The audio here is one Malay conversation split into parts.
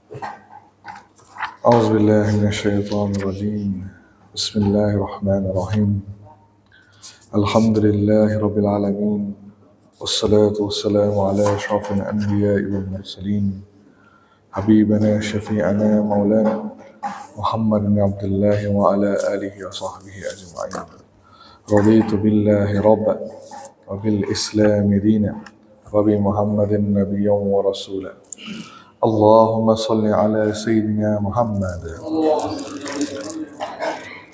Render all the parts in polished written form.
أعوذ بالله من الشيطان الرجيم. بسم الله الرحمن الرحيم. الحمد لله رب العالمين، والصلاة والسلام على أشرف الأنبياء والمرسلين، حبيبنا شفيعنا مولانا محمد بن عبد الله وعلى آله وصحبه أجمعين. رضيت بالله ربا وبالإسلام دينا وبمحمد نبيا ورسولا. اللهم صل على سيدنا محمد.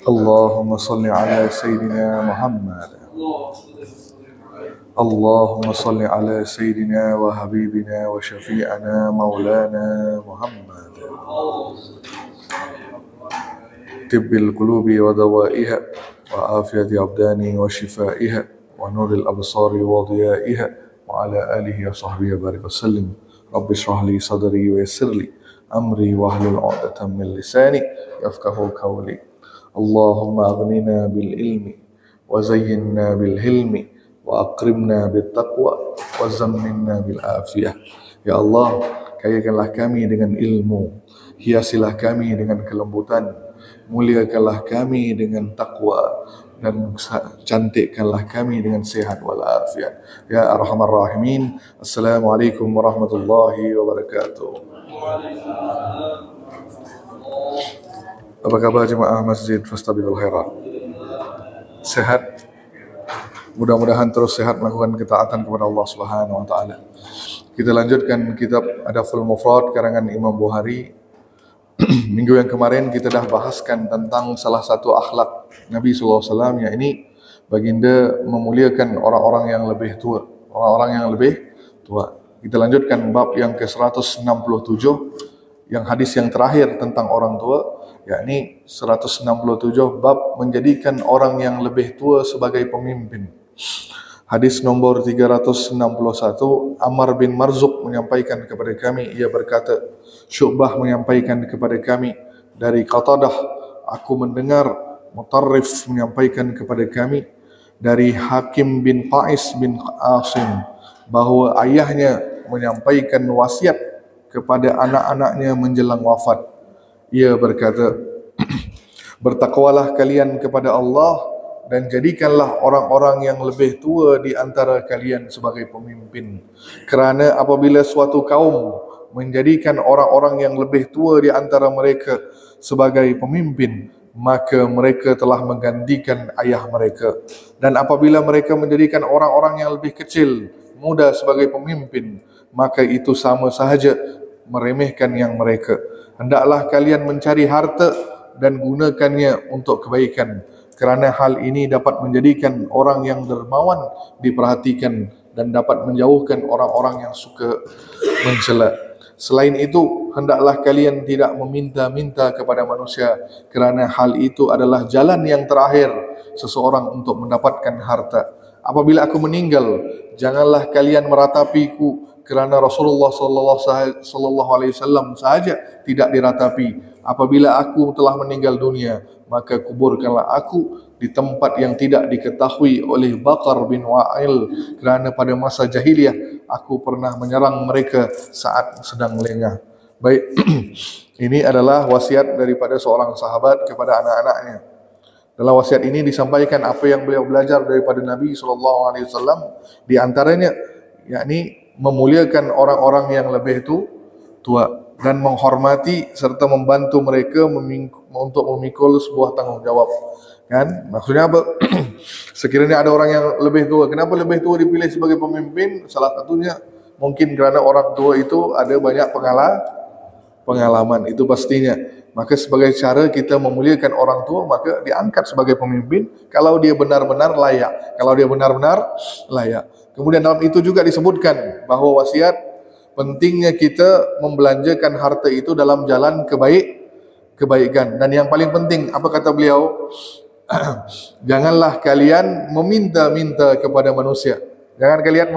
اللهم صل على سيدنا محمد. اللهم صل على سيدنا وحبيبنا وشفيعنا مولانا محمد. طب القلوب ودوائها، وعافية أبدان وشفائها، ونور الأبصار وضيائها، وعلى آله وصحبه وبارك وسلم. رب اشرح لي صدري ويسر لي أمري واحلل عقدة من لساني يفقه قولي. اللهم أغننا بالعلم وزينا بالحلم وأكرمنا بالتقوى وزمنا بالعافية. Ya Allah, kayakanlah kami dengan ilmu, hiasilah kami dengan kelembutan, muliakanlah kami dengan takwa, dan cantikkanlah kami dengan sehat walafiat. Ya Arhamar Rahimin. Assalamualaikum warahmatullahi wabarakatuh. Apa kabar jemaah Masjid Fastabiqul Khairat? Sehat? Mudah-mudahan terus sehat melakukan ketaatan kepada Allah Subhanahu wa taala. Kita lanjutkan kitab Adabul Mufrad karangan Imam Bukhari. Minggu yang kemarin kita dah bahaskan tentang salah satu akhlak Nabi sallallahu alaihi wasallam, yakni baginda memuliakan orang-orang yang lebih tua, Kita lanjutkan bab yang ke-167, yang hadis yang terakhir tentang orang tua, yakni 167 bab menjadikan orang yang lebih tua sebagai pemimpin. Hadis nombor 361, Ammar bin Marzuq menyampaikan kepada kami, ia berkata, Syu'bah menyampaikan kepada kami dari Qatadah, aku mendengar Mutarrif menyampaikan kepada kami dari Hakim bin Qais bin Asim bahawa ayahnya menyampaikan wasiat kepada anak-anaknya menjelang wafat. Ia berkata, bertakwalah kalian kepada Allah dan jadikanlah orang-orang yang lebih tua di antara kalian sebagai pemimpin. Kerana apabila suatu kaum menjadikan orang-orang yang lebih tua di antara mereka sebagai pemimpin, maka mereka telah menggantikan ayah mereka. Dan apabila mereka menjadikan orang-orang yang lebih kecil, muda sebagai pemimpin, maka itu sama sahaja meremehkan yang mereka. Hendaklah kalian mencari harta dan gunakannya untuk kebaikan, kerana hal ini dapat menjadikan orang yang dermawan diperhatikan dan dapat menjauhkan orang-orang yang suka mencela. Selain itu, hendaklah kalian tidak meminta-minta kepada manusia, kerana hal itu adalah jalan yang terakhir seseorang untuk mendapatkan harta. Apabila aku meninggal, janganlah kalian meratapiku, kerana Rasulullah sallallahu alaihi wasallam sahaja tidak diratapi. Apabila aku telah meninggal dunia, maka kuburkanlah aku di tempat yang tidak diketahui oleh Bakar bin Wa'il, kerana pada masa jahiliyah aku pernah menyerang mereka saat sedang lengah. Baik, ini adalah wasiat daripada seorang sahabat kepada anak-anaknya. Dalam wasiat ini disampaikan apa yang beliau belajar daripada Nabi SAW, di antaranya yakni memuliakan orang-orang yang lebih tua dan menghormati serta membantu mereka untuk memikul sebuah tanggungjawab. Kan? Maksudnya apa? Sekiranya ada orang yang lebih tua, kenapa lebih tua dipilih sebagai pemimpin? Salah satunya mungkin kerana orang tua itu ada banyak pengalaman, itu pastinya. Maka sebagai cara kita memuliakan orang tua, maka diangkat sebagai pemimpin kalau dia benar-benar layak. Kemudian dalam itu juga disebutkan bahawa wasiat pentingnya kita membelanjakan harta itu dalam jalan kebaikan. Dan yang paling penting, apa kata beliau? Janganlah kalian meminta-minta kepada manusia. Jangan kalian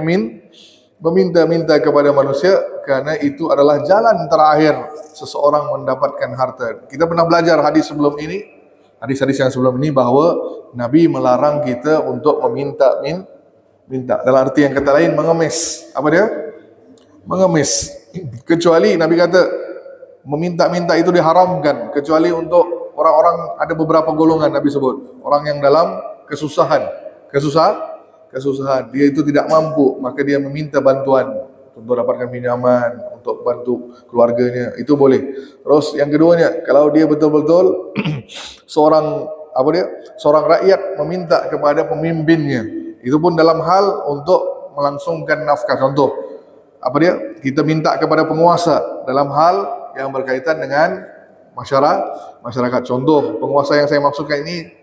meminta-minta kepada manusia, kerana itu adalah jalan terakhir seseorang mendapatkan harta. Kita pernah belajar hadis yang sebelum ini bahawa Nabi melarang kita untuk meminta. Dalam arti yang kata lain, mengemis. Apa dia? Mengemis. Kecuali Nabi kata, meminta-minta itu diharamkan kecuali untuk orang-orang, ada beberapa golongan Nabi sebut. Orang yang dalam kesusahan, dia itu tidak mampu, maka dia meminta bantuan untuk dapatkan pinjaman, untuk bantu keluarganya, itu boleh. Terus yang keduanya, kalau dia betul-betul seorang rakyat meminta kepada pemimpinnya, itu pun dalam hal untuk melangsungkan nafkah. Contoh, kita minta kepada penguasa dalam hal yang berkaitan dengan masyarakat. Contoh, penguasa yang saya maksudkan ini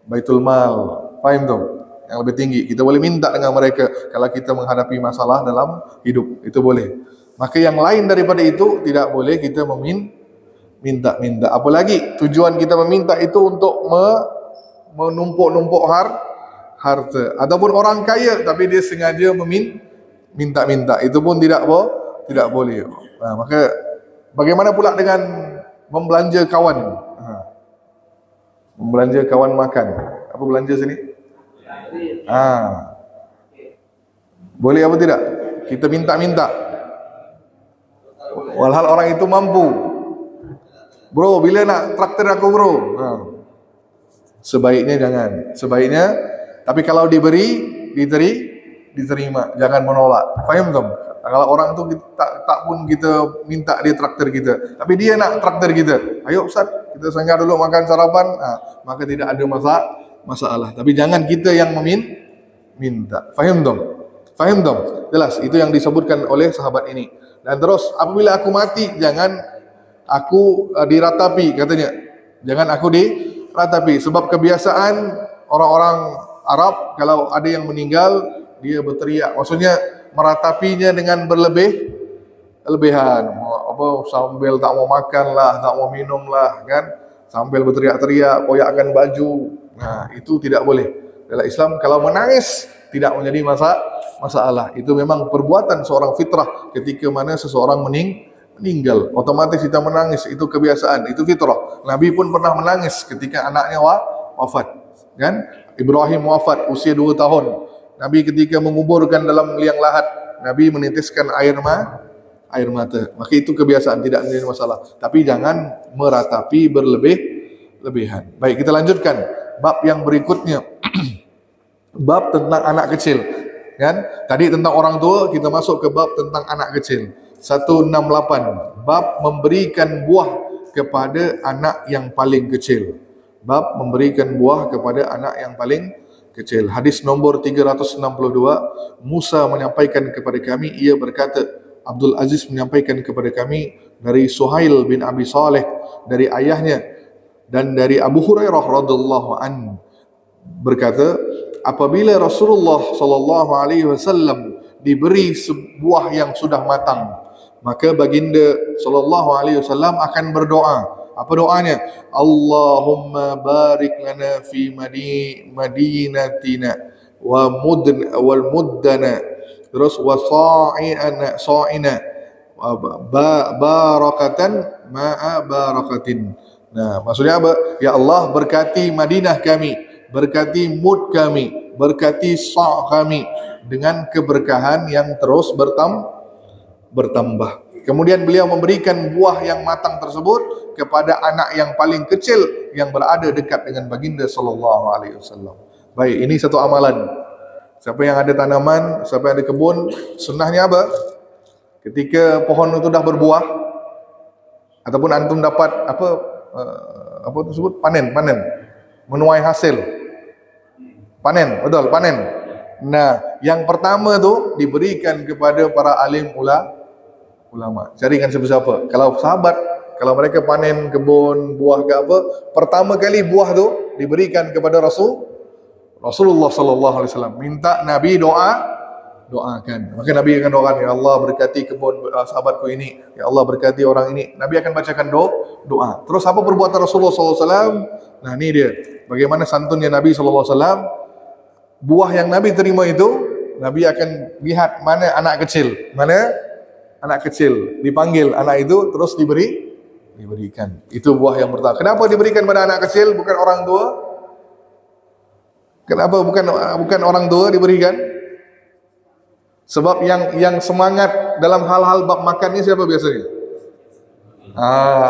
Baitul Mal, paham tuh? Yang lebih tinggi, kita boleh minta dengan mereka kalau kita menghadapi masalah dalam hidup, itu boleh. Maka yang lain daripada itu tidak boleh kita minta. Apalagi tujuan kita meminta itu untuk menumpuk harta, ataupun orang kaya tapi dia sengaja minta, itu pun tidak boleh. Nah, maka bagaimana pula dengan membelanja kawan? Membelanja kawan makan. Apa belanja sini? Boleh apa tidak? Kita minta. Walhal orang itu mampu. Bro, bila nak traktir aku bro? Sebaiknya jangan. Tapi kalau diterima, jangan menolak. Faham tak? Kalau orang tu tak pun kita minta dia traktir kita, tapi dia nak traktir kita, ayo Ustaz, kita singgah dulu makan sarapan, maka tidak ada masalah. Tapi jangan kita yang minta. Faham tak? Jelas, itu yang disebutkan oleh sahabat ini. Dan terus, apabila aku mati, jangan aku diratapi, katanya. Jangan aku diratapi, sebab kebiasaan orang-orang Arab, kalau ada yang meninggal, dia berteriak. Maksudnya meratapinya dengan berlebihan. Sambil tak mau makan lah, tak mau minum lah, kan? Sambil berteriak-teriak, koyakkan baju. Nah, itu tidak boleh. Dalam Islam, kalau menangis tidak menjadi masalah. Itu memang perbuatan seorang fitrah. Ketika mana seseorang meninggal, otomatis kita menangis, itu kebiasaan, itu fitrah. Nabi pun pernah menangis ketika anaknya wafat, kan? Ibrahim wafat usia 2 tahun. Nabi ketika menguburkan dalam liang lahat, Nabi menitiskan air mata. Maka itu kebiasaan, tidak menjadi masalah. Tapi jangan meratapi berlebihan. Baik, kita lanjutkan bab yang berikutnya. Bab tentang anak kecil, kan? Tadi tentang orang tua, kita masuk ke bab tentang anak kecil. 168, bab memberikan buah kepada anak yang paling kecil. Bab memberikan buah kepada anak yang paling kecil. Hadis nombor 362, Musa menyampaikan kepada kami, ia berkata, Abdul Aziz menyampaikan kepada kami dari Suhail bin Abi Saleh, dari ayahnya, dan dari Abu Hurairah radhiyallahu anhu berkata, apabila Rasulullah sallallahu alaihi wasallam diberi sebuah yang sudah matang, maka baginda sallallahu alaihi wasallam akan berdoa. Apa doanya? Allahumma barik lana fi madinatina wal muddana, terus wa sa'ina barakatan ma'a barakatin. Nah, maksudnya apa? Ya Allah, berkati Madinah kami, berkati mud kami, berkati sa' kami dengan keberkahan yang terus bertambah. Kemudian beliau memberikan buah yang matang tersebut kepada anak yang paling kecil yang berada dekat dengan baginda sallallahu alaihi wasallam. Baik, ini satu amalan. Siapa yang ada tanaman, siapa yang ada kebun, sunnahnya apa? Ketika pohon itu dah berbuah, ataupun antum dapat apa tersebut, panen, menuai hasil. Panen. Nah, yang pertama tu diberikan kepada para alim ulama. Carikan siapa-siapa. Kalau sahabat, kalau mereka panen kebun, buah ke apa, pertama kali buah tu diberikan kepada Rasulullah sallallahu alaihi wasallam. Minta Nabi doakan. Maka Nabi akan doakan, ya Allah berkati kebun sahabatku ini, ya Allah berkati orang ini. Nabi akan bacakan doa. Terus apa perbuatan Rasulullah sallallahu alaihi wasallam? Nah, ini dia. Bagaimana santunnya Nabi sallallahu alaihi wasallam? Buah yang Nabi terima itu, Nabi akan lihat mana anak kecil, dipanggil anak itu, terus diberikan. Itu buah yang pertama. Kenapa diberikan pada anak kecil, bukan orang tua? Kenapa bukan orang tua diberikan? Sebab yang semangat dalam hal-hal bab makan ini siapa biasanya?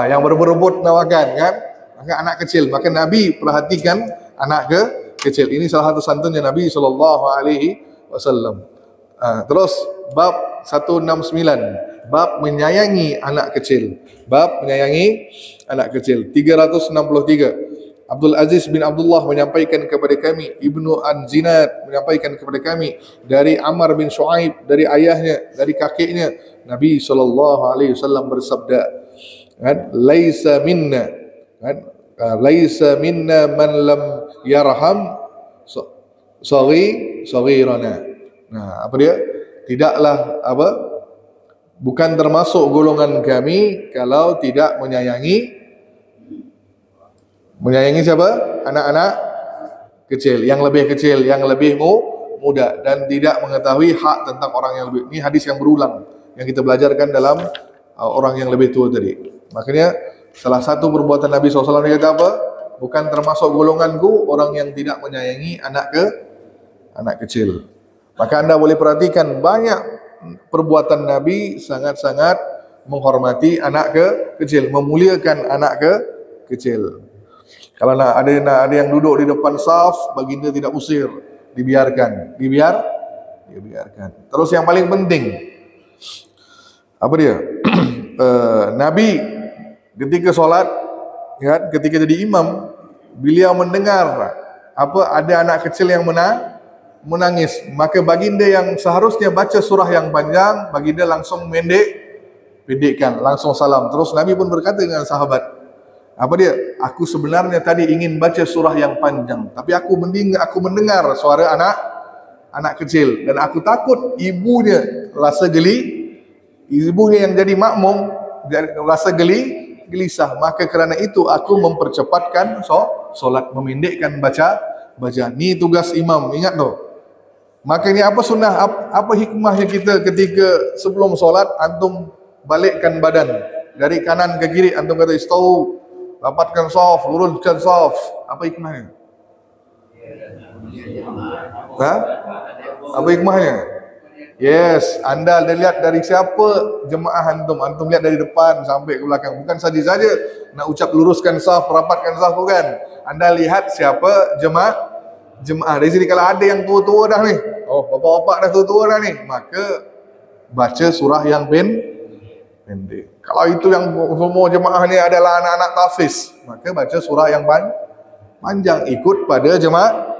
Yang berebut-rebut nak makan kan, maka anak kecil. Maka Nabi perhatikan anak kecil. Ini salah satu santunnya Nabi SAW. Terus bab 169, bab menyayangi anak kecil. Bab menyayangi anak kecil. 363. Abdul Aziz bin Abdullah menyampaikan kepada kami, Ibnu An-Zinad menyampaikan kepada kami dari Amr bin Shu'aib, dari ayahnya, dari kakeknya, Nabi SAW bersabda, kan, laisa minna, kan, laisa minna man lam yarham saghirana. Nah, apa dia? Tidaklah bukan termasuk golongan kami kalau tidak menyayangi siapa? Anak-anak kecil, yang lebih kecil, yang lebih muda, dan tidak mengetahui hak tentang orang yang lebih. Ini hadis yang berulang yang kita belajarkan dalam orang yang lebih tua tadi. Makanya salah satu perbuatan Nabi SAW kata apa? Bukan termasuk golonganku orang yang tidak menyayangi anak kecil. Maka anda boleh perhatikan banyak perbuatan Nabi sangat-sangat menghormati anak kecil, memuliakan anak kecil. Kalau ada yang duduk di depan saf, baginda tidak usir, dibiarkan. Terus yang paling penting, apa dia? Nabi ketika solat, ya, ketika jadi imam, beliau mendengar ada anak kecil yang menangis, maka baginda yang seharusnya baca surah yang panjang, baginda langsung pendekkan, langsung salam. Terus Nabi pun berkata dengan sahabat, apa dia? Aku sebenarnya tadi ingin baca surah yang panjang, tapi aku mendengar suara anak kecil, dan aku takut ibunya rasa ibunya yang jadi makmum rasa gelisah. Maka kerana itu aku mempercepatkan solat, memendekkan baca. Ni tugas imam, ingat tu. Makanya apa sunnah, apa hikmahnya kita ketika sebelum solat antum balikkan badan dari kanan ke kiri, antum kata istau, rapatkan saf, luruskan saf. Apa hikmahnya? Apa hikmahnya? Yes, anda lihat dari siapa jemaah antum. Antum lihat dari depan sampai ke belakang. Bukan saja nak ucap luruskan saf, rapatkan saf, bukan. Anda lihat siapa jemaah. Dari sini kalau ada yang tua-tua dah ni, bapak-bapak dah tua-tua dah ni, maka baca surah yang pendek. Kalau itu yang semua jemaah ni adalah anak-anak tahfiz, maka baca surah yang panjang, ikut pada jemaah.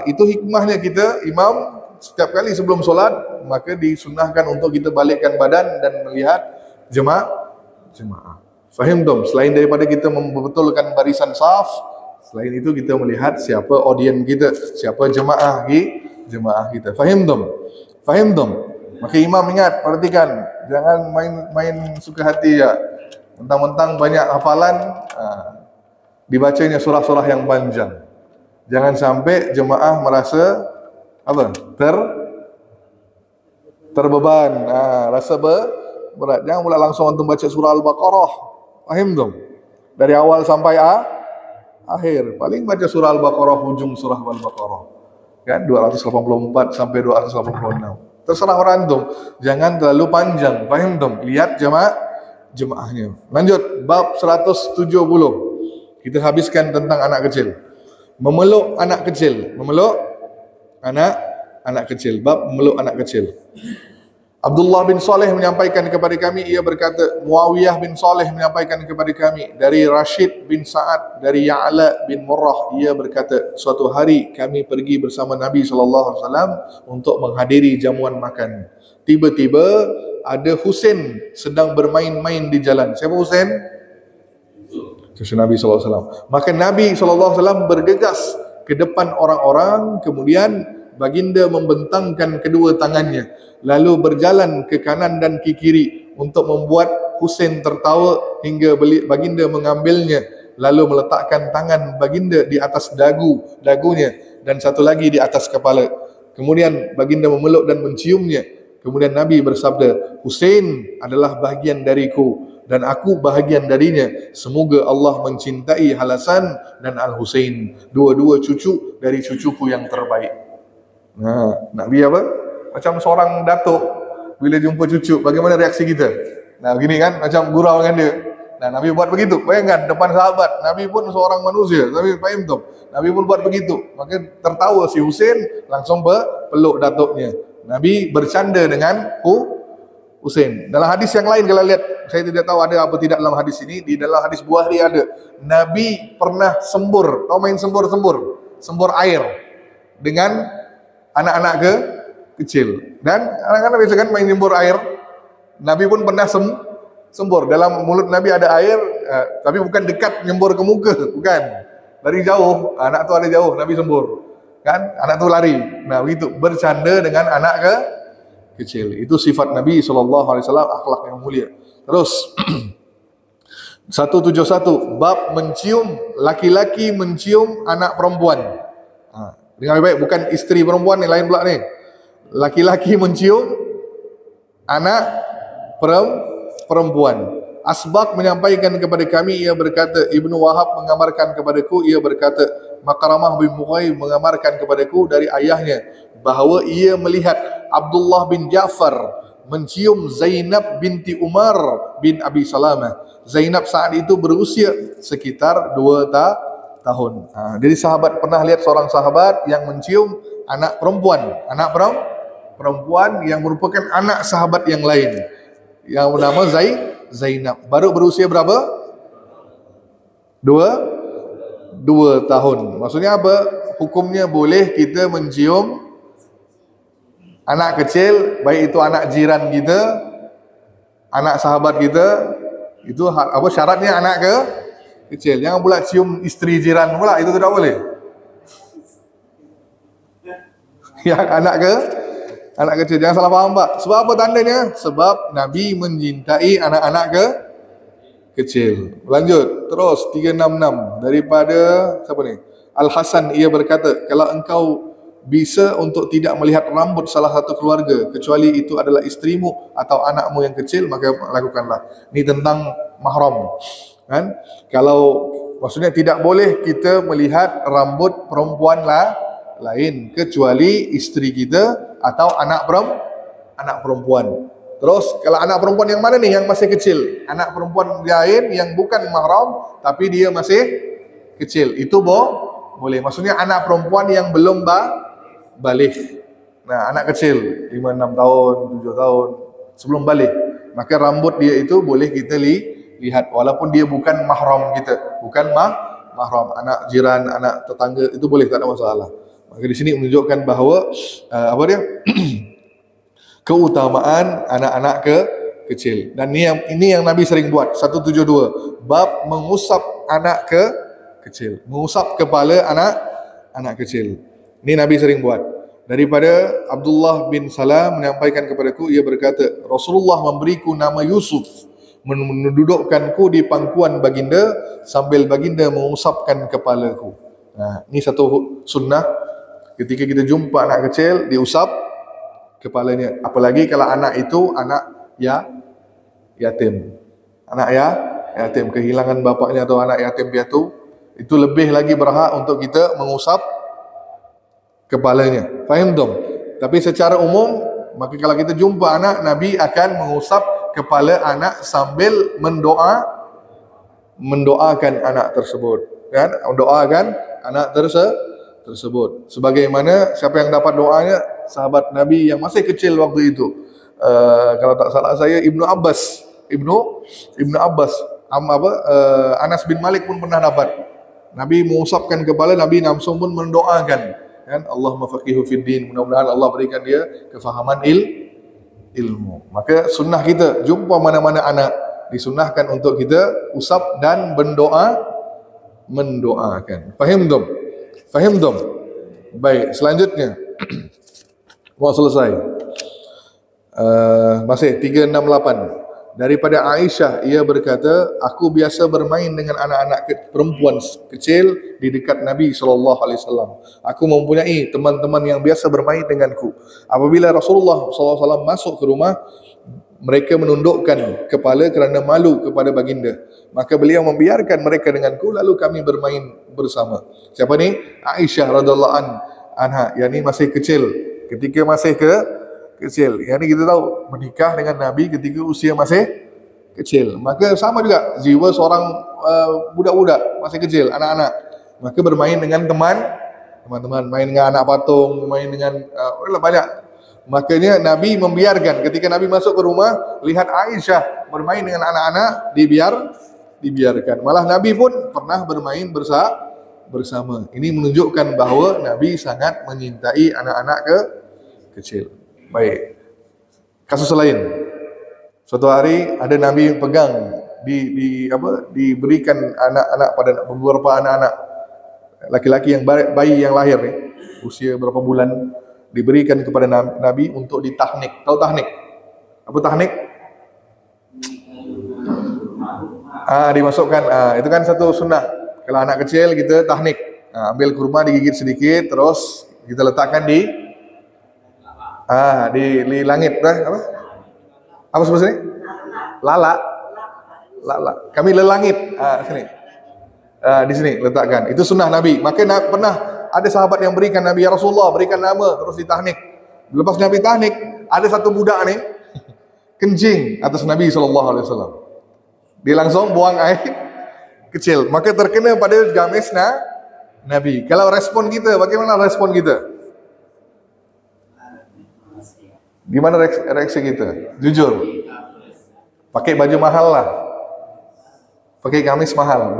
Itu hikmahnya kita imam setiap kali sebelum solat, maka disunnahkan untuk kita balikkan badan dan melihat jemaah. Faham dong? Selain daripada kita membetulkan barisan saf, selain itu kita melihat siapa audien kita, siapa jemaah kita. Faham dong? Maka imam ingat, perhatikan, jangan main suka hati ya. Mentang-mentang banyak hafalan, dibacanya surah-surah yang panjang. Jangan sampai jemaah merasa terbeban, rasa berat. Jangan pula langsung antum baca surah Al-Baqarah. Faham dong? Dari awal sampai akhir. Paling baca surah Al-Baqarah, hujung surah Al-Baqarah. Kan 284 sampai 286. Terserah orang antum, jangan terlalu panjang. Faham dong? Lihat jemaahnya. Lanjut bab 170. Kita habiskan tentang anak kecil. Memeluk anak kecil. Anak kecil. Bab memeluk anak kecil. Abdullah bin Saleh menyampaikan kepada kami, ia berkata, Muawiyah bin Saleh menyampaikan kepada kami dari Rashid bin Sa'ad dari Ya'la bin Murrah, ia berkata, suatu hari kami pergi bersama Nabi SAW untuk menghadiri jamuan makan. Tiba-tiba ada Husain sedang bermain-main di jalan. Siapa Husain? Cucu Nabi SAW. Maka Nabi SAW bergegas ke depan orang-orang, kemudian baginda membentangkan kedua tangannya, lalu berjalan ke kanan dan ke kiri untuk membuat Husain tertawa hingga baginda mengambilnya, lalu meletakkan tangan baginda di atas dagunya dan satu lagi di atas kepala. Kemudian baginda memeluk dan menciumnya. Kemudian Nabi bersabda, Husain adalah bahagian dariku dan aku bahagian darinya. Semoga Allah mencintai Al-Hasan dan Al-Husain, dua-dua cucu dari cucuku yang terbaik. Nabi apa? Macam seorang datuk bila jumpa cucu, bagaimana reaksi kita? Begini kan, macam gurau dengan dia. Nah, Nabi buat begitu. Bayangkan depan sahabat, Nabi pun seorang manusia, tapi faham tu. Nabi pun buat begitu. Maka tertawa si Husain, langsung peluk datuknya. Nabi bercanda dengan Husain. Dalam hadis yang lain kalau lihat, saya tidak tahu ada apa tidak dalam hadis ini, di dalam hadis Bukhari ada. Nabi pernah sembur, tahu main sembur-sembur? Sembur air dengan anak-anak kecil. Dan anak-anak biasa kan main sembur air. Nabi pun pernah sembur. Dalam mulut Nabi ada air, tapi bukan dekat nyembur ke muka, bukan. Dari jauh, anak tu ada jauh, Nabi sembur. Kan? Anak tu lari. Nah, begitu bercanda dengan anak kecil. Itu sifat Nabi SAW, akhlak yang mulia. Terus 171 bab mencium, laki-laki mencium anak perempuan. Dengar baik, bukan isteri perempuan ni, lain pula ni. Laki-laki mencium anak perempuan. Asbaq menyampaikan kepada kami, ia berkata, Ibnu Wahab mengamarkan kepadaku, ia berkata, Makramah bin Mughayy mengamarkan kepadaku dari ayahnya bahawa ia melihat Abdullah bin Ja'far mencium Zainab binti Umar bin Abi Salamah. Zainab saat itu berusia sekitar 2 tahun. Jadi sahabat pernah lihat seorang sahabat yang mencium anak perempuan, perempuan yang merupakan anak sahabat yang lain, yang bernama Zainab. Baru berusia berapa? 2 tahun. Maksudnya apa? Hukumnya boleh kita mencium anak kecil, baik itu anak jiran kita, anak sahabat kita. Itu apa syaratnya? Anak kecil. Jangan pula cium isteri jiran pula, itu tidak boleh. Yang anak kecil, jangan salah faham Pak. Sebab apa tandanya? Sebab Nabi mencintai anak-anak kecil. Lanjut terus 366 daripada siapa ni? Al Hasan, ia berkata, kalau engkau bisa untuk tidak melihat rambut salah satu keluarga kecuali itu adalah istrimu atau anakmu yang kecil, maka lakukanlah. Ini tentang mahram, kan? Kalau maksudnya tidak boleh kita melihat rambut perempuan lain kecuali istri kita atau anak perempuan. Terus kalau anak perempuan yang mana nih yang masih kecil? Anak perempuan lain yang bukan mahram tapi dia masih kecil, itu boleh. Maksudnya anak perempuan yang belum balik. Nah, anak kecil 5, 6 tahun, 7 tahun sebelum balik, maka rambut dia itu boleh kita lihat walaupun dia bukan mahram kita, bukan mahram, anak jiran, anak tetangga, itu boleh, tak ada masalah. Maka di sini menunjukkan bahawa apa dia? Keutamaan anak-anak kecil. Dan ini yang Nabi sering buat. 172 bab mengusap anak kecil, mengusap kepala anak kecil. Ini Nabi sering buat. Daripada Abdullah bin Salam menyampaikan kepadaku, ia berkata, Rasulullah memberiku nama Yusuf, mendudukkanku di pangkuan baginda sambil baginda mengusapkan kepalaku. Nah, ini satu sunnah. Ketika kita jumpa anak kecil, diusap kepalanya. Apalagi kalau anak itu anak yatim. Anak yatim, kehilangan bapaknya atau anak yatim piatu, itu lebih lagi berhak untuk kita mengusap kepalanya. Faham dong? Tapi secara umum, maka kalau kita jumpa anak, Nabi akan mengusap kepala anak sambil mendoakan anak tersebut. Kan? Mendoakan anak tersebut. Sebagaimana siapa yang dapat doanya? Sahabat Nabi yang masih kecil waktu itu. Kalau tak salah saya Ibnu Abbas, Anas bin Malik pun pernah dapat. Nabi mengusapkan kepala, Nabi langsung pun mendoakan, kan? Allahumma faqihu fid din, mudah-mudahan Allah berikan dia kefahaman ilmu. Maka sunnah kita jumpa mana-mana anak, disunnahkan untuk kita usap dan mendoakan. Faham dong? Baik, selanjutnya mau selesai. Masih 368 daripada Aisyah, ia berkata, aku biasa bermain dengan anak-anak perempuan kecil di dekat Nabi SAW. Aku mempunyai teman-teman yang biasa bermain denganku. Apabila Rasulullah SAW masuk ke rumah, mereka menundukkan kepala kerana malu kepada baginda. Maka beliau membiarkan mereka denganku, lalu kami bermain bersama. Siapa ni? Aisyah radhiyallahu anha. Yang ni masih kecil. Ketika masih kecil. Yang ni kita tahu menikah dengan Nabi ketika usia masih kecil. Maka sama juga jiwa seorang budak-budak masih kecil, anak-anak. Maka bermain dengan teman-teman, main dengan anak patung, main dengan banyak. Makanya Nabi membiarkan ketika Nabi masuk ke rumah, lihat Aisyah bermain dengan anak-anak, dibiarkan. Malah Nabi pun pernah bermain bersama. Ini menunjukkan bahawa Nabi sangat menyintai anak-anak kecil. Baik. Kasus lain. Suatu hari ada Nabi pegang diberikan anak-anak pada beberapa anak-anak laki-laki yang bayi yang lahir nih, usia berapa bulan, diberikan kepada Nabi untuk ditahnik. Tahu tahnik? Apa tahnik? Dimasukkan. Itu kan satu sunnah. Kalau anak kecil kita tahnik. Ambil kurma digigit sedikit, terus kita letakkan di langit. Apa sebetulnya? Lala. Kami lelangit. Sini. Di sini letakkan. Itu sunnah Nabi. Maka pernah ada sahabat yang berikan Nabi, ya Rasulullah, berikan nama, terus ditahnik. Lepas Nabi tahnik, ada satu budak nih kencing atas Nabi SAW. Dia langsung buang air kecil. Maka terkena pada gamis Nabi. Kalau respon kita, bagaimana respon kita? Gimana reaksi kita? Jujur. Pakai baju mahal lah. Pakai gamis mahal.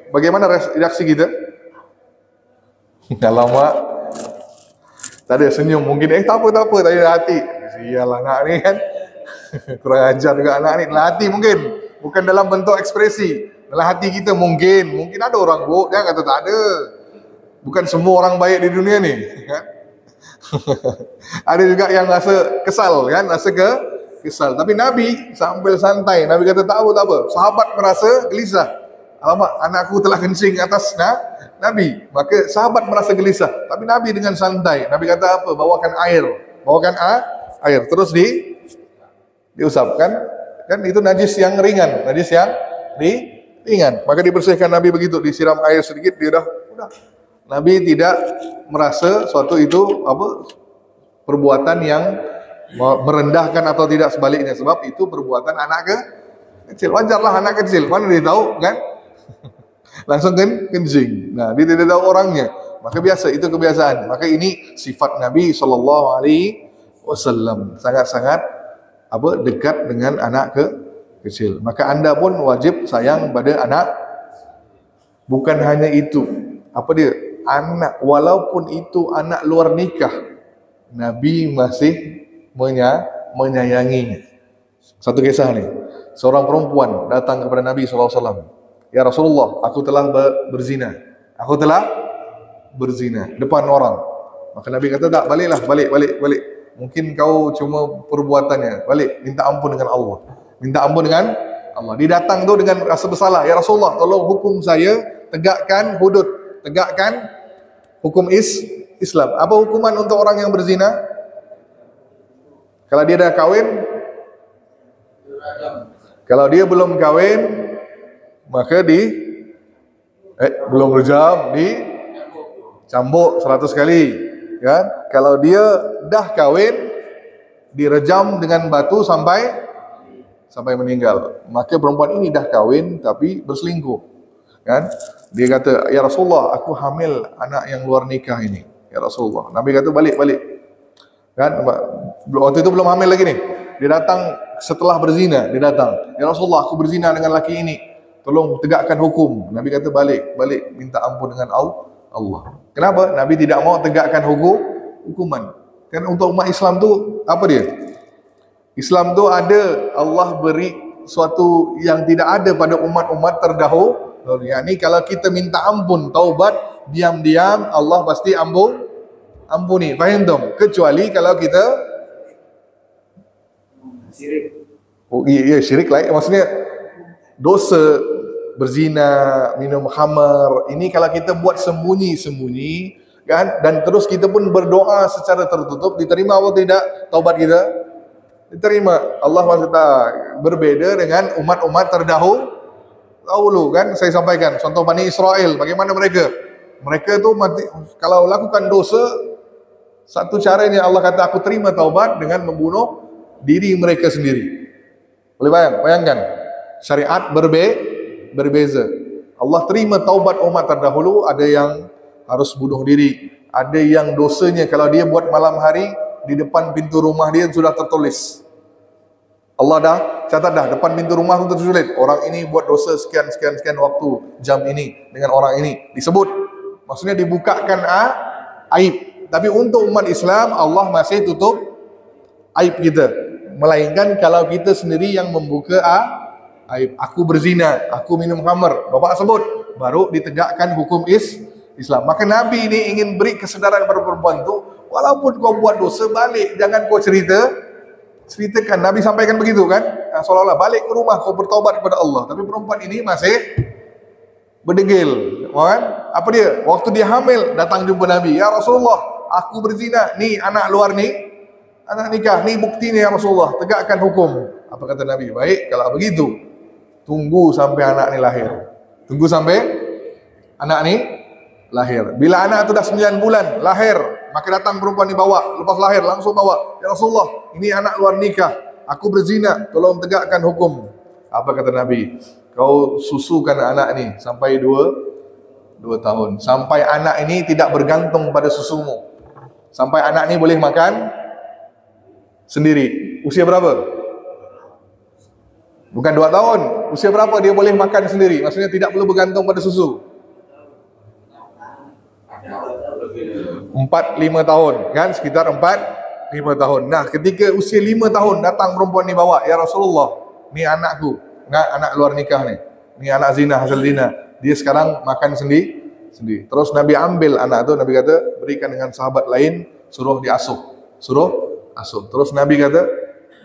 Bagaimana reaksi kita? Kalau mak tak ada senyum, mungkin tak apa, tak ada hati. Sialah anak ni kan. Kurang ajar juga anak ni. Dalam hati mungkin, bukan dalam bentuk ekspresi. Dalam hati kita mungkin ada orang buruk, jangan kata tak ada. Bukan semua orang baik di dunia ni. Ada juga yang rasa kesal kan, kesal. Tapi Nabi sambil santai, Nabi kata tak apa. Sahabat merasa gelisah. Alamak, anakku telah kencing atas Nabi. Maka sahabat merasa gelisah. Tapi Nabi dengan santai. Nabi kata apa? Bawakan air. Terus diusapkan. Kan itu najis yang ringan. Maka dibersihkan Nabi begitu. Disiram air sedikit, dia udah. Nabi tidak merasa suatu itu perbuatan yang merendahkan atau tidak, sebaliknya. Sebab itu perbuatan anak kecil. Wajarlah anak kecil. Mana dia tahu kan? Langsung kencing. Nah, dia tidak tahu orangnya. Maka biasa, itu kebiasaan. Maka ini sifat Nabi SAW. Sangat-sangat dekat dengan anak kecil. Maka anda pun wajib sayang pada anak. Bukan hanya itu. Anak, walaupun itu anak luar nikah, Nabi masih menyayanginya. Satu kisah nih. Seorang perempuan datang kepada Nabi SAW. Ya Rasulullah, aku telah berzina. Depan orang. Maka Nabi kata, tak, baliklah, balik. Mungkin kau cuma perbuatannya. Balik, minta ampun dengan Allah. Dia datang tu dengan rasa bersalah. Ya Rasulullah, tolong hukum saya, tegakkan hudud, tegakkan hukum Islam. Apa hukuman untuk orang yang berzina? Kalau dia dah kahwin, kalau dia belum kahwin, maka belum berjam, dicambuk 100 kali, kan? Kalau dia dah kahwin, direjam dengan batu sampai meninggal. Maka perempuan ini dah kahwin tapi berselingkuh, kan? Dia kata, ya Rasulullah, aku hamil anak yang luar nikah ini. Ya Rasulullah. Nabi kata, balik. Kan? Waktu itu belum hamil lagi nih. Dia datang setelah berzina, ya Rasulullah, aku berzina dengan laki ini. Tolong tegakkan hukum. Nabi kata, balik, minta ampun dengan Allah. Kenapa? Nabi tidak mau tegakkan hukuman. Kan untuk umat Islam tu apa dia? Islam tu ada, Allah beri suatu yang tidak ada pada umat-umat terdahulu. Yani kalau kita minta ampun, taubat, diam-diam Allah pasti ampuni. Faham tak? Kecuali kalau kita syirik. Iya, syirik lah. Maksudnya dosa berzina, minum khamar. Ini kalau kita buat sembunyi-sembunyi, kan? Dan terus kita pun berdoa secara tertutup, diterima atau tidak taubat kita? Diterima. Allah maksudnya berbeda dengan umat-umat terdahulu, kan? Saya sampaikan contoh Bani Israel, bagaimana mereka tu mati, kalau lakukan dosa, satu caranya Allah kata, aku terima taubat dengan membunuh diri mereka sendiri. Boleh bayangkan. Syariat berbeza. Allah terima taubat umat terdahulu, ada yang harus bunuh diri, ada yang dosanya kalau dia buat malam hari di depan pintu rumah dia sudah tertulis. Allah dah catat dah depan pintu rumah itu tertulis orang ini buat dosa sekian waktu jam ini dengan orang ini disebut. Maksudnya dibukakan aib. Tapi untuk umat Islam Allah masih tutup aib kita. Melainkan kalau kita sendiri yang membuka aib. Aku berzina, aku minum khamar, bapak sebut, baru ditegakkan hukum Islam. Maka Nabi ini ingin beri kesedaran kepada perempuan itu, walaupun kau buat dosa balik, jangan kau ceritakan. Nabi sampaikan begitu kan, seolah-olah balik ke rumah kau bertaubat kepada Allah. Tapi perempuan ini masih berdegil, kan? Apa dia? Waktu dia hamil datang jumpa Nabi, ya Rasulullah, aku berzina, ni anak luar ni, anak nikah, ni bukti ni ya Rasulullah, tegakkan hukum. Apa kata Nabi? Baik, kalau begitu tunggu sampai anak ni lahir. Tunggu sampai anak ni lahir. Bila anak itu dah 9 bulan lahir, maka datang perempuan ni bawa, lepas lahir langsung bawa, ya Rasulullah, ini anak luar nikah, aku berzina, tolong tegakkan hukum. Apa kata Nabi? Kau susukan anak ni sampai 2 tahun. Sampai anak ini tidak bergantung pada susumu. Sampai anak ni boleh makan sendiri. Usia berapa? Bukan 2 tahun. Usia berapa dia boleh makan sendiri? Maksudnya tidak perlu bergantung pada susu. 4-5 tahun kan, sekitar 4-5 tahun. Nah, ketika usia 5 tahun datang perempuan ni bawa, ya Rasulullah, ni anakku, anak luar nikah ni. Ni anak zina, hasil zina. Dia sekarang makan sendiri. Terus Nabi ambil anak tu, Nabi kata berikan dengan sahabat lain, suruh diasuh. Terus Nabi kata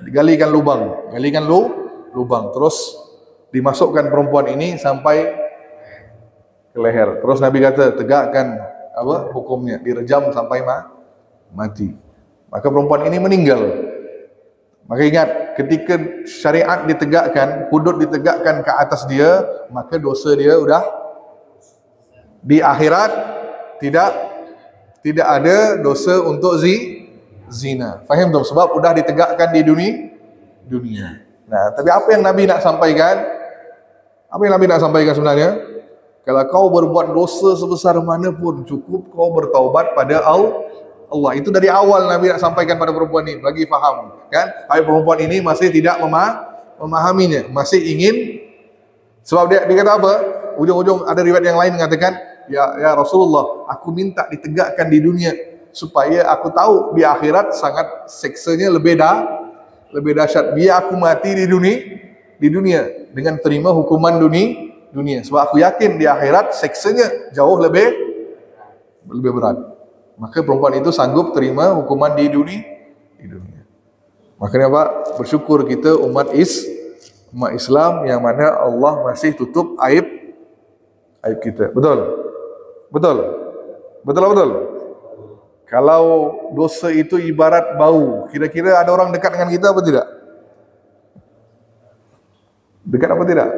digalikan lubang, lubang. Terus dimasukkan perempuan ini sampai ke leher. Terus Nabi kata tegakkan hukumnya, direjam sampai mati. Maka perempuan ini meninggal. Maka ingat, ketika syariat ditegakkan, hudud ditegakkan ke atas dia, maka dosa dia udah di akhirat tidak ada dosa untuk zina. Faham tak? Sebab udah ditegakkan di dunia. Nah, tapi apa yang Nabi nak sampaikan? Apa yang Nabi nak sampaikan sebenarnya? Kalau kau berbuat dosa sebesar mana pun, cukup kau bertaubat pada Allah. Itu dari awal Nabi nak sampaikan pada perempuan ini, bagi faham. Kan? Hai perempuan ini masih tidak memahaminya, masih ingin. Sebab dia kata apa? Ujung-ujung ada riwayat yang lain mengatakan, ya Rasulullah, aku minta ditegakkan di dunia supaya aku tahu di akhirat sangat seksanya lebih dahsyat. Biar aku mati di dunia dengan terima hukuman dunia. Sebab aku yakin di akhirat seksanya jauh lebih berat. Maka perempuan itu sanggup terima hukuman di dunia. Makanya Pak, bersyukur kita umat Islam yang mana Allah masih tutup aib kita. Betul. Kalau dosa itu ibarat bau, kira-kira ada orang dekat dengan kita apa tidak? Dekat apa tidak?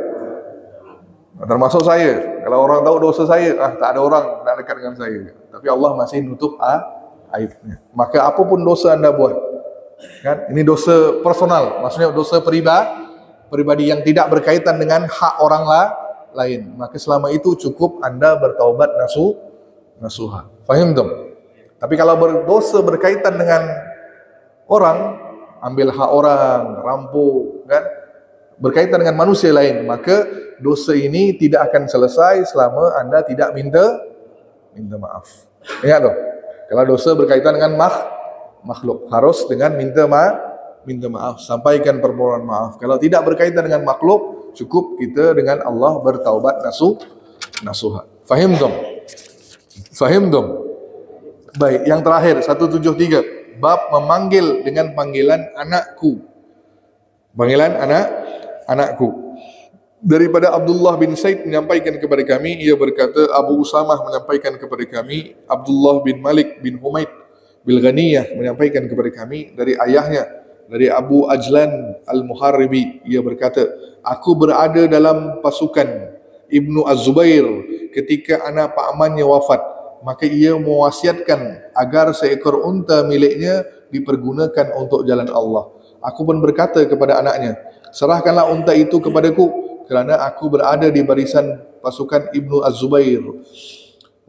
Termasuk saya. Kalau orang tahu dosa saya, tak ada orang nak dekat dengan saya. Tapi Allah masih nutup aibnya. Maka apapun dosa anda buat, kan? Ini dosa personal, maksudnya dosa pribadi yang tidak berkaitan dengan hak orang lain. Maka selama itu cukup anda bertaubat nasuha. Faham tak? Tapi kalau berdosa berkaitan dengan orang, ambil hak orang, rampok, kan? Berkaitan dengan manusia lain, maka dosa ini tidak akan selesai selama anda tidak minta maaf. Ingat tu, kalau dosa berkaitan dengan makhluk, harus dengan minta maaf, sampaikan permohonan maaf. Kalau tidak berkaitan dengan makhluk, cukup kita dengan Allah bertaubat nasuha. Fahim dong? Baik, yang terakhir 173, bab memanggil dengan panggilan anakku. Panggilan anakku. Daripada Abdullah bin Said menyampaikan kepada kami, ia berkata, Abu Usamah menyampaikan kepada kami, Abdullah bin Malik bin Humaid bil Ghaniyah menyampaikan kepada kami dari ayahnya, dari Abu Ajlan al-Muharribi, ia berkata, aku berada dalam pasukan Ibnu Az-Zubair ketika anak pamannya wafat, maka ia mewasiatkan agar seekor unta miliknya dipergunakan untuk jalan Allah. Aku pun berkata kepada anaknya, serahkanlah unta itu kepadaku, kerana aku berada di barisan pasukan Ibnu Az-Zubair.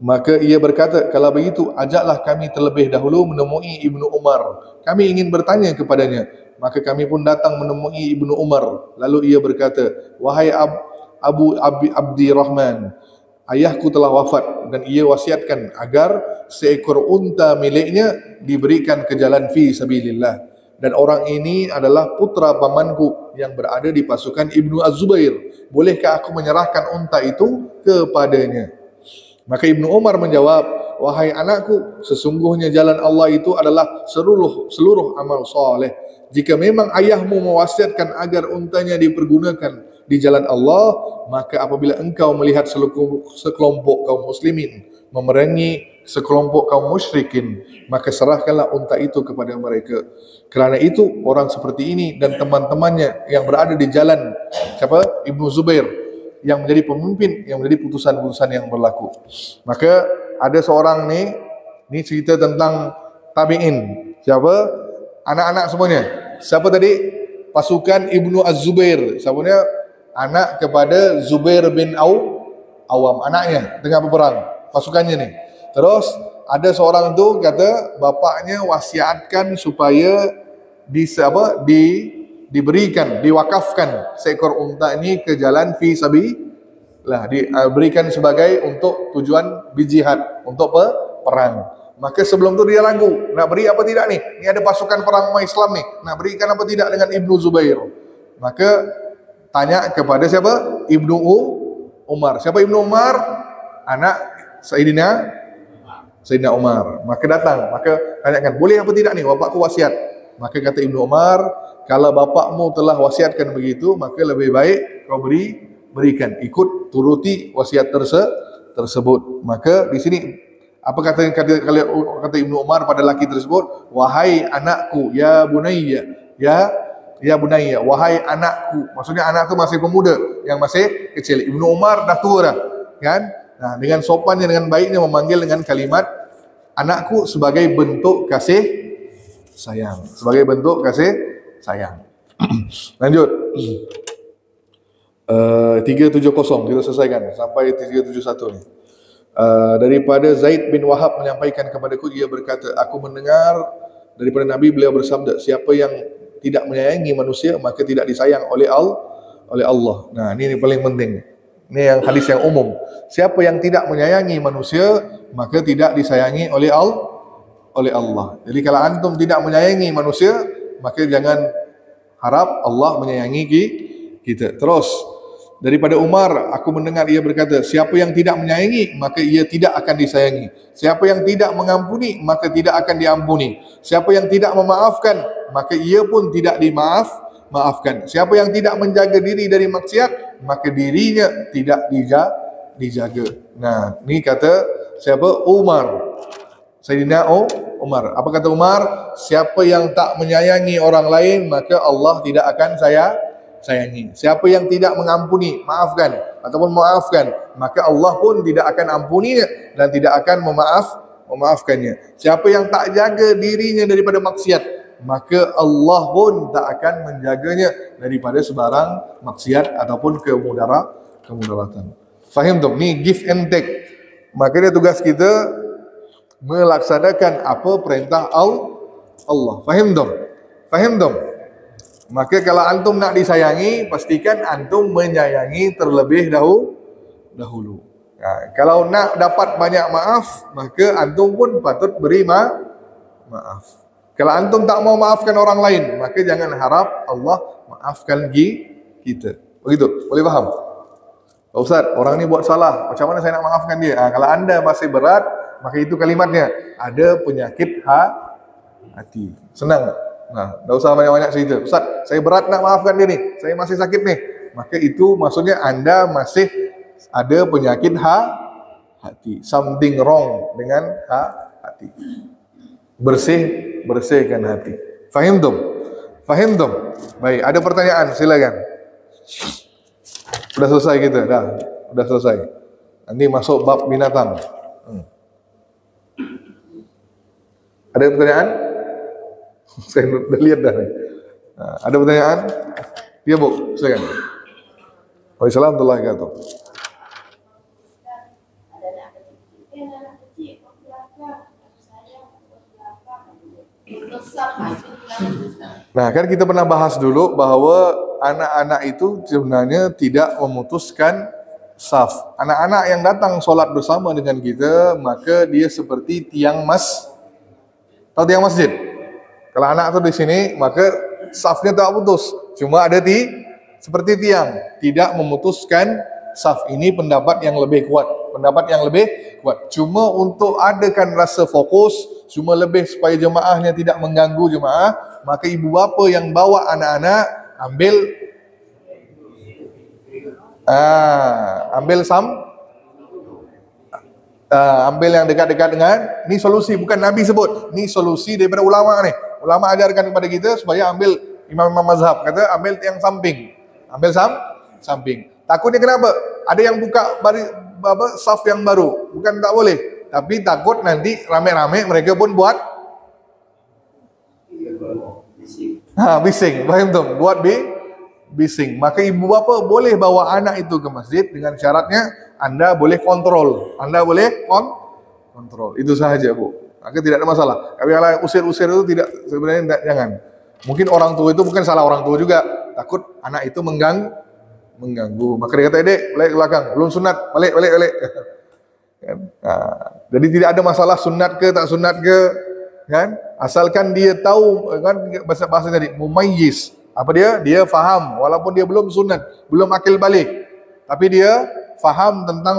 Maka ia berkata, kalau begitu, ajaklah kami terlebih dahulu menemui Ibnu Umar. Kami ingin bertanya kepadanya. Maka kami pun datang menemui Ibnu Umar. Lalu ia berkata, wahai Abu Abdi Rahman, ayahku telah wafat dan ia wasiatkan agar seekor unta miliknya diberikan ke jalan fi sabilillah. Dan orang ini adalah putra pamanku yang berada di pasukan Ibnu Az-Zubair. Bolehkah aku menyerahkan unta itu kepadanya? Maka Ibnu Umar menjawab, wahai anakku, sesungguhnya jalan Allah itu adalah seluruh amal soleh. Jika memang ayahmu mewasiatkan agar untanya dipergunakan di jalan Allah, maka apabila engkau melihat sekelompok kaum muslimin memerangi sekelompok kaum musyrikin, maka serahkanlah unta itu kepada mereka. Kerana itu orang seperti ini dan teman-temannya yang berada di jalan siapa? Ibnu Zubair, yang menjadi pemimpin, yang menjadi putusan-putusan yang berlaku. Maka ada seorang ni cerita tentang tabi'in. Siapa? Anak-anak semuanya. Siapa tadi? Pasukan Ibnu Az-Zubair. Siapanya? Anak kepada Zubair bin Awam. Anaknya tengah berperang. Pasukannya ni. Terus ada seorang tu kata bapaknya wasiatkan supaya diberikan, diwakafkan seekor unta ini ke jalan fi sabilillah, diberikan sebagai untuk tujuan berjihad, untuk perang. Maka sebelum tu dia ragu, nak beri apa tidak ni? Ni ada pasukan perang umat Islam ni, nak berikan apa tidak dengan Ibnu Zubair? Maka tanya kepada siapa? Ibnu Umar. Siapa Ibnu Umar? Anak Sayyidina Umar. Maka datang, maka tanyakan, boleh apa tidak ni? Bapakku wasiat. Maka kata Ibnu Umar, kalau bapakmu telah wasiatkan begitu, maka lebih baik kau berikan, ikut turuti wasiat tersebut. Maka di sini apa kata Ibnu Umar pada laki tersebut? Wahai anakku, ya bunayya, ya bunayya, wahai anakku. Maksudnya anak tu masih pemuda, yang masih kecil. Ibnu Umar dah tua dah, kan? Nah, dengan sopannya, dengan baiknya memanggil dengan kalimat anakku sebagai bentuk kasih sayang, sebagai bentuk kasih sayang. Lanjut. 370 kita selesaikan sampai 371 ni. Daripada Zaid bin Wahab menyampaikan kepadaku, ia berkata, aku mendengar daripada Nabi, beliau bersabda, siapa yang tidak menyayangi manusia maka tidak disayang oleh Allah. Nah, ini paling penting. Ini yang hadis yang umum. Siapa yang tidak menyayangi manusia maka tidak disayangi oleh Allah. Jadi kalau antum tidak menyayangi manusia, maka jangan harap Allah menyayangi kita. Terus daripada Umar, aku mendengar ia berkata, siapa yang tidak menyayangi maka ia tidak akan disayangi. Siapa yang tidak mengampuni maka tidak akan diampuni. Siapa yang tidak memaafkan maka ia pun tidak dimaafkan. Siapa yang tidak menjaga diri dari maksiat maka dirinya tidak dijaga. Nah, ni kata siapa? Umar. Sayyidina Umar. Apa kata Umar? Siapa yang tak menyayangi orang lain maka Allah tidak akan sayangi. Siapa yang tidak mengampuni, maafkan ataupun maafkan, maka Allah pun tidak akan ampuninya dan tidak akan memaafkannya. Siapa yang tak jaga dirinya daripada maksiat, maka Allah pun tak akan menjaganya daripada sebarang maksiat ataupun kemudaratan. Faham tak? Ni give and take. Maka dia tugas kita melaksanakan apa perintah Allah. Faham tak? Faham tak? Maka kalau antum nak disayangi, pastikan antum menyayangi terlebih dahulu. Kalau nak dapat banyak maaf, maka antum pun patut beri maaf. Kalau antum tak mau maafkan orang lain, maka jangan harap Allah maafkan kita. Begitu? Boleh faham? Pak Ustaz, orang ni buat salah, macam mana saya nak maafkan dia? Kalau anda masih berat, maka itu kalimatnya, ada penyakit hati. Senang tak? Nah, tak usah banyak-banyak cerita. Ustaz, saya berat nak maafkan dia ni, saya masih sakit ni. Maka itu maksudnya anda masih ada penyakit hati. Something wrong dengan hati. Bersihkan hati. Faham tak? Faham tak? Baik, ada pertanyaan, silakan. Sudah selesai kita, sudah selesai. Nanti masuk bab binatang. Ada pertanyaan? Saya dah lihat dah. Ada pertanyaan? Ya Bu, silakan. Waalaikumsalam warahmatullahi wabarakatuh. Nah, kan kita pernah bahas dulu bahwa anak-anak itu sebenarnya tidak memutuskan saf. Anak-anak yang datang sholat bersama dengan kita, maka dia seperti tiang tahu tiang masjid? Kalau anak itu di sini, maka safnya tak putus. Cuma ada seperti tiang, tidak memutuskan saf. Ini pendapat yang lebih kuat. Cuma untuk adakan rasa fokus, cuma lebih supaya jemaahnya tidak mengganggu jemaah, maka ibu bapa yang bawa anak-anak ambil yang dekat-dekat dengan, ini solusi, bukan Nabi sebut, ini solusi daripada ulama nih. Ulama ajarkan kepada kita supaya ambil imam-imam mazhab, kata ambil yang samping. Samping. Takutnya kenapa? Ada yang buka saf yang baru, bukan tak boleh, tapi takut nanti rame-rame mereka pun buat bising, paham tuh? Buat bising. Maka ibu bapa boleh bawa anak itu ke masjid dengan syaratnya Anda boleh kontrol. Itu sahaja, Bu. Maka tidak ada masalah. Tapi kalau usir-usir itu tidak, sebenarnya jangan. Mungkin orang tua itu bukan salah orang tua juga, takut anak itu mengganggu. Maka dia kata, "Dek, balik ke belakang, belum sunat, balik." Jadi tidak ada masalah sunat ke tak sunat ke, kan? Asalkan dia tahu, kan, bahasa tadi mumayyiz. Apa dia faham walaupun dia belum sunat, belum akil balik, tapi dia faham tentang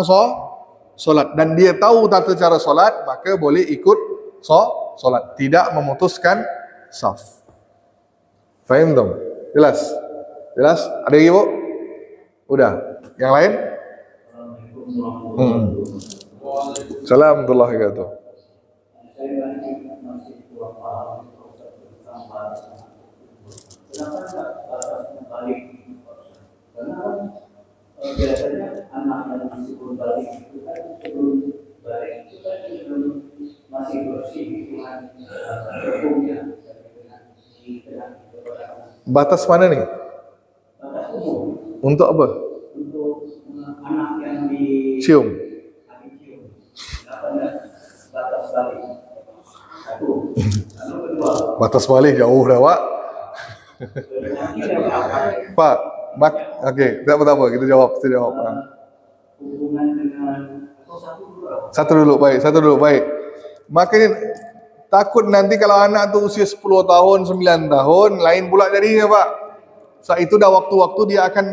solat dan dia tahu tata cara solat, maka boleh ikut solat, tidak memutuskan saf. Faham dong? Jelas? Ada lagi, Bu? Udah. Yang lain? Assalamualaikum warahmatullahi wabarakatuh. Kenapa tidak balik? Karena biasanya anak yang masih belum balik itu kan sebelum balik itu kan masih bersih dengan hukumnya. Batas mana nih? Batas umum. Untuk apa? Untuk anak yang di cium. Batas balik. Satu. Lalu kedua. Batas balik jauh dah, Pak. Pak, oke, tidak apa-apa, kita jawab. Hubungan dengan satu dulu, baik. Makanya takut nanti kalau anak tu usia 10 tahun, 9 tahun, lain pula jadinya, Pak. Saat itu dah waktu-waktu dia akan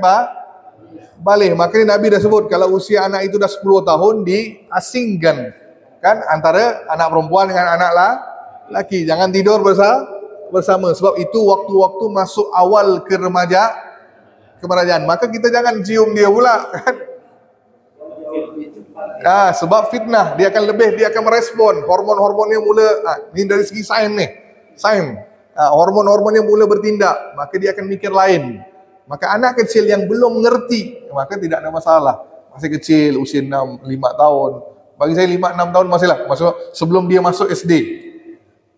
balik. Makanya Nabi dah sebut kalau usia anak itu dah 10 tahun diasingkan, kan, antara anak perempuan dengan anak laki. Jangan tidur bersama sebab itu waktu-waktu masuk awal ke kemerajaan. Maka kita jangan cium dia pula, kan? Sebab fitnah, dia akan merespon hormon-hormonnya mula. Ini dari segi sains. Hormon-hormonnya mula bertindak, maka dia akan mikir lain. Maka anak kecil yang belum mengerti, maka tidak ada masalah. Masih kecil, usia 5 tahun. Bagi saya 5-6 tahun masihlah, sebelum dia masuk SD.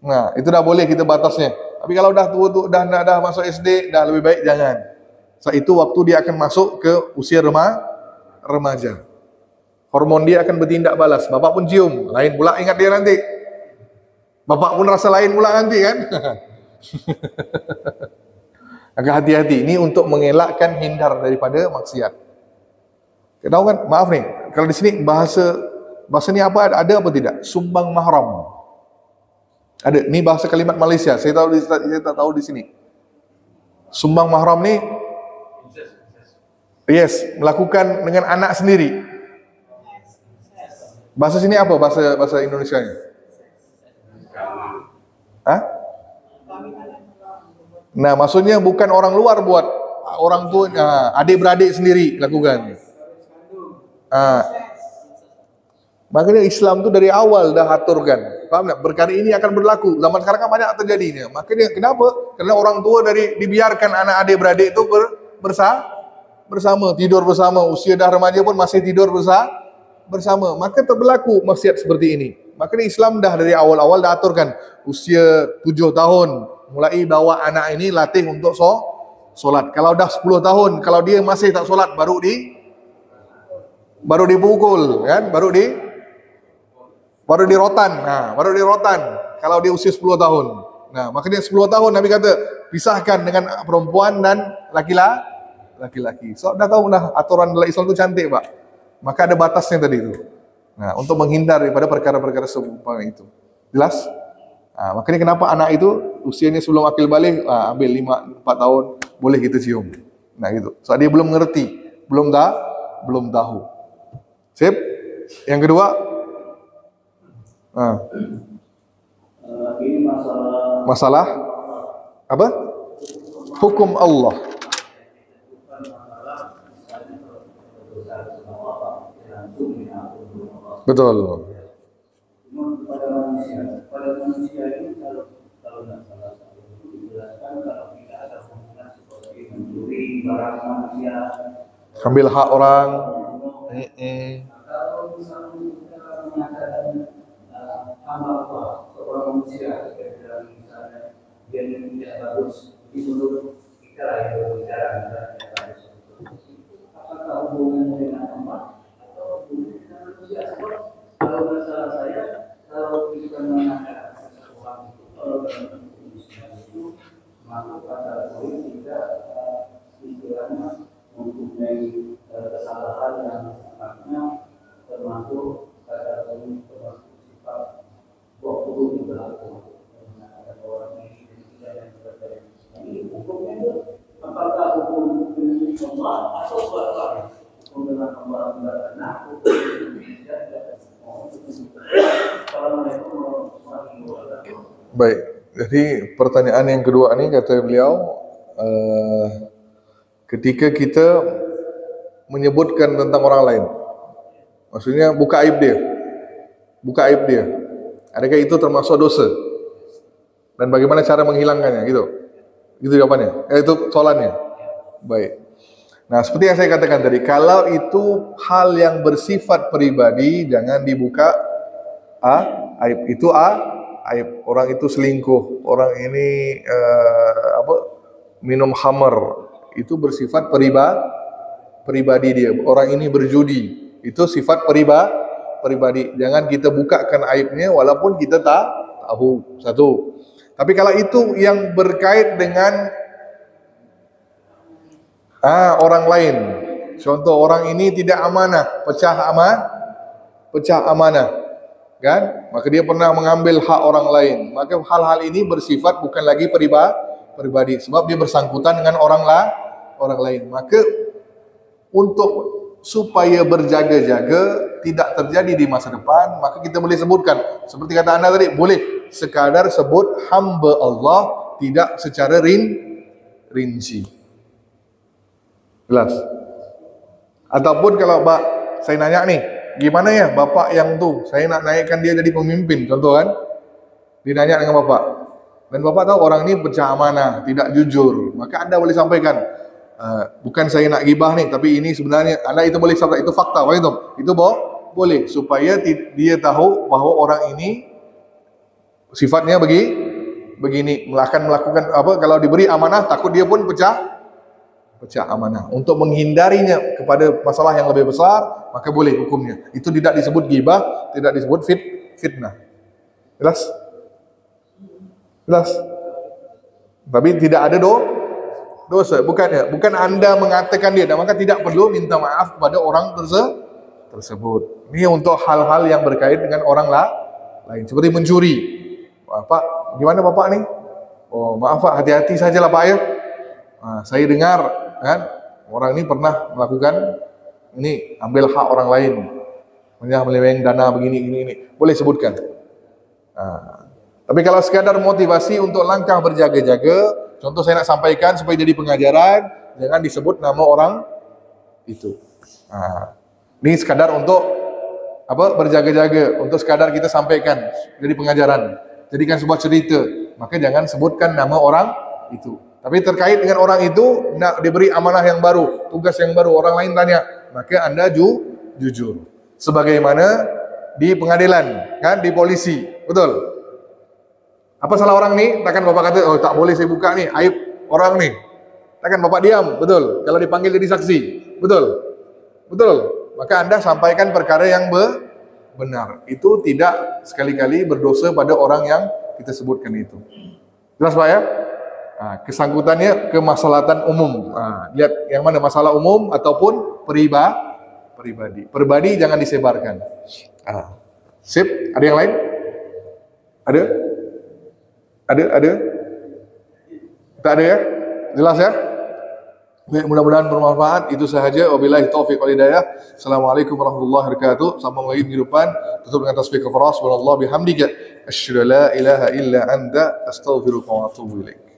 Nah, itu dah boleh kita batasnya. Tapi kalau dah tua tu dah masuk SD, dah lebih baik jangan. Saat itu waktu dia akan masuk ke usia remaja. Hormon dia akan bertindak balas. Bapak pun cium, lain pula ingat dia nanti. Bapak pun rasa lain pula nanti, kan? Agak hati-hati. Ini untuk mengelakkan hindar daripada maksiat. Tahu kan? Maaf nih, kalau di sini bahasa ni apa? Ada apa tidak? Sumbang mahram. Ada. Ini bahasa kalimat Malaysia. Saya tak tahu di sini. Sumbang mahram ni, yes, melakukan dengan anak sendiri. Bahasa sini apa? Bahasa Indonesianya? Nah, maksudnya bukan orang luar buat, orang tua, adik-beradik sendiri lakukan. Makanya Islam tu dari awal dah aturkan. Faham tak? Perkara ini akan berlaku. Zaman sekarang kan banyak terjadinya. Makanya kenapa? Karena orang tua dibiarkan anak adik-beradik itu bersama, tidur bersama. Usia dah remaja pun masih tidur bersama. Maka terberlaku maksiat seperti ini. Makanya Islam dah dari awal-awal dah aturkan. Usia 7 tahun mulai bawa anak ini latih untuk solat. Kalau dah 10 tahun, kalau dia masih tak solat, baru dipukul, kan? Baru di rotan. Nah, baru di rotan kalau dia usia 10 tahun. Nah, makanya 10 tahun Nabi kata pisahkan dengan perempuan dan laki-laki. So, dah tahu dah aturan dalam Islam itu cantik, Pak. Maka ada batasnya tadi itu. Nah, untuk menghindar daripada perkara-perkara serupa itu. Jelas? Nah, makanya kenapa anak itu usianya sebelum akil balik ambil 4 tahun boleh kita cium. Nah, gitu. So, dia belum mengerti, belum tahu. Sip? Yang kedua, ini masalah apa? Hukum Allah. Betul. Pada manusia ini kalau nggak salah itu dijelaskan kalau tidak ada hubungan seperti mencuri barang manusia, Ambil hak orang. kalau misalnya kita mengatakan hamba Allah seorang manusia, misalnya dia tidak bagus, itu menurut kita yang berbicara apakah hubungannya dengan Allah atau hubungannya dengan manusia? Kalau masalah saya, kalau kita mengatakan seseorang itu kalau dalam manusia itu masuk pada poin tidak istilahnya mempunyai kesalahan yang sifatnya termasuk pada poin termasuk sifat waktu juga ada orang ini dan sebagainya. Ini hukumnya itu apakah hukum Allah atau apa? Hukum dengan Allah tidak benar, hukum Indonesia tidak. Assalamualaikum warahmatullahi wabarakatuh. Baik. Jadi pertanyaan yang kedua ini kata beliau, ketika kita menyebutkan tentang orang lain, maksudnya buka aib dia, adakah itu termasuk dosa? Dan bagaimana cara menghilangkannya? Gitu jawabannya. Itu soalannya. Baik. Nah, seperti yang saya katakan tadi, kalau itu hal yang bersifat pribadi, jangan dibuka aib. Itu aib. Orang itu selingkuh, orang ini minum khamar, itu bersifat pribadi dia. Orang ini berjudi, itu sifat pribadi. Jangan kita bukakan aibnya walaupun kita tak tahu. Satu. Tapi kalau itu yang berkait dengan orang lain, contoh orang ini tidak amanah, pecah amanah, kan? Maka dia pernah mengambil hak orang lain. Maka hal-hal ini bersifat bukan lagi pribadi, sebab dia bersangkutan dengan orang lain. Maka untuk supaya berjaga-jaga tidak terjadi di masa depan, maka kita boleh sebutkan seperti kata anda tadi, boleh sekadar sebut hamba Allah, tidak secara rinci. Jelas? Ataupun kalau saya nanya nih, gimana ya bapak yang tuh, saya nak naikkan dia jadi pemimpin, contoh kan, dinanya dengan bapak, dan bapak tahu orang ini pecah amanah, tidak jujur, maka anda boleh sampaikan, bukan saya nak gibah nih, tapi ini sebenarnya anda itu boleh sampaikan, itu fakta, itu boleh, supaya dia tahu bahwa orang ini sifatnya begini, akan melakukan apa, kalau diberi amanah takut dia pun pecah amanah. Untuk menghindarinya kepada masalah yang lebih besar, maka boleh hukumnya. Itu tidak disebut ghibah, tidak disebut fitnah. Jelas? Tapi tidak ada dosa. Bukan anda mengatakan dia, maka tidak perlu minta maaf kepada orang tersebut. Ini untuk hal-hal yang berkait dengan orang lain. Seperti mencuri. Pak, gimana bapak nih? Oh, maaf pak, hati-hati sajalah pak ya. Saya dengar kan orang ini pernah melakukan ini, ambil hak orang lain, menyeleweng dana begini, boleh sebutkan. Tapi kalau sekadar motivasi untuk langkah berjaga-jaga, contoh saya nak sampaikan supaya jadi pengajaran, jangan disebut nama orang itu. Ini sekadar untuk berjaga-jaga, untuk sekadar kita sampaikan jadi pengajaran, jadikan sebuah cerita, maka jangan sebutkan nama orang itu. Tapi terkait dengan orang itu, nak diberi amanah yang baru, tugas yang baru, orang lain tanya, maka anda jujur. Sebagaimana di pengadilan, kan, di polisi, betul? Apa salah orang nih? Takkan Bapak kata, oh tak boleh saya buka nih, aib orang nih. Takkan Bapak diam, betul. Kalau dipanggil jadi saksi, betul. Betul. Maka Anda sampaikan perkara yang benar. Itu tidak sekali-kali berdosa pada orang yang kita sebutkan itu. Jelas Pak ya? Nah, kesangkutannya kemaslahatan umum. Nah, lihat yang mana masalah umum ataupun pribadi. Pribadi jangan disebarkan. Sip, ada yang lain? Ada? Tak ada ya? Jelas ya? Baik, mudah-mudahan bermanfaat. Itu sahaja. Wabillahi taufiq wal hidayah. Assalamualaikum warahmatullahi wabarakatuh. Sambung lagi minggu depan. Tutup dengan tasbih kafarah. Subhanallah bihamdika. Asyhadu an la ilaha illa anta astaghfiruka wa atubu ilaik.